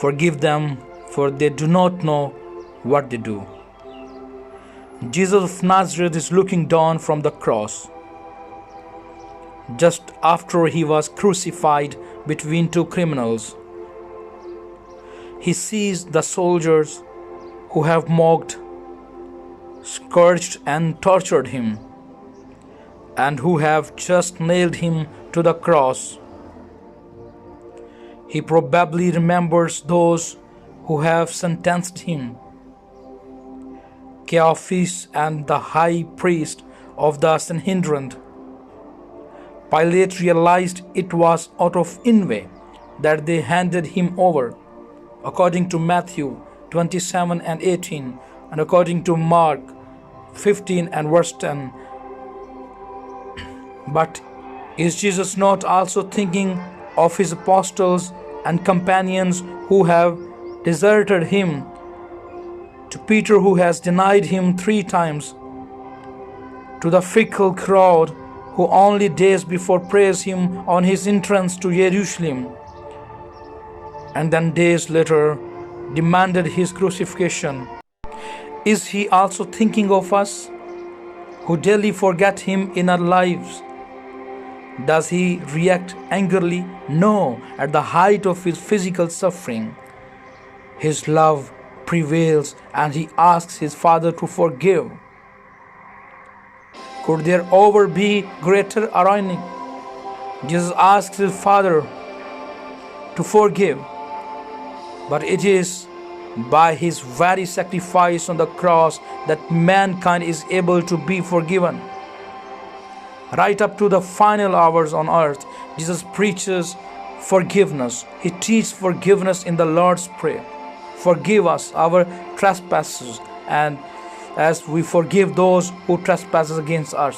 Forgive them, for they do not know what they do. Jesus of Nazareth is looking down from the cross. Just after he was crucified between two criminals, he sees the soldiers who have mocked, scourged and tortured him, and who have just nailed him to the cross. He probably remembers those who have sentenced him, Caiaphas and the high priest of the Sanhedrin. Pilate realized it was out of envy that they handed him over, according to Matthew 27 and 18, and according to Mark 15 and verse 10. But is Jesus not also thinking of his apostles and companions who have deserted him, to Peter who has denied him 3 times, to the fickle crowd who only days before praised him on his entrance to Jerusalem, and then days later demanded his crucifixion? Is he also thinking of us, who daily forget him in our lives? Does he react angrily? No. At the height of his physical suffering, his love prevails and he asks his Father to forgive. Could there ever be greater irony? Jesus asks his Father to forgive, but it is by his very sacrifice on the cross that mankind is able to be forgiven. Right up to the final hours on earth, Jesus preaches forgiveness. He teaches forgiveness in the Lord's Prayer. Forgive us our trespasses, and as we forgive those who trespass against us.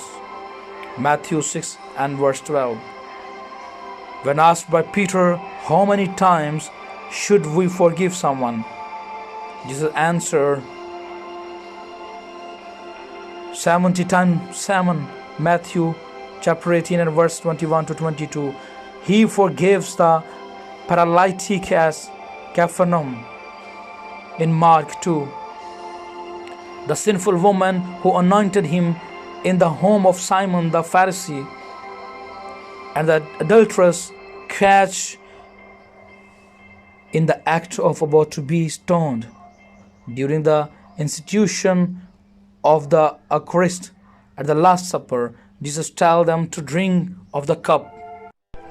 Matthew 6 and verse 12. When asked by Peter, how many times should we forgive someone? Jesus answered, 70 times 7. Matthew chapter 18 and verse 21 to 22. He forgives the paralytic at Capernaum in Mark 2. The sinful woman who anointed him in the home of Simon the Pharisee, and the adulteress catch in the act of about to be stoned. During the institution of the Eucharist at the Last Supper, Jesus tells them to drink of the cup.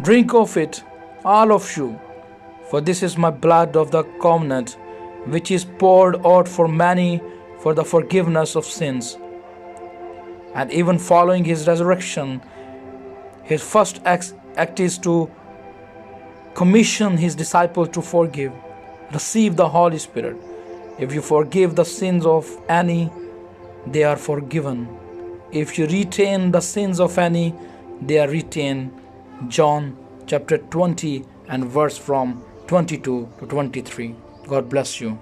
Drink of it, all of you, for this is my blood of the covenant, which is poured out for many for the forgiveness of sins. And even following his resurrection, his first act is to commission his disciples to forgive. Receive the Holy Spirit. If you forgive the sins of any, they are forgiven. If you retain the sins of any, they are retained. John chapter 20 and verse from 22 to 23. God bless you.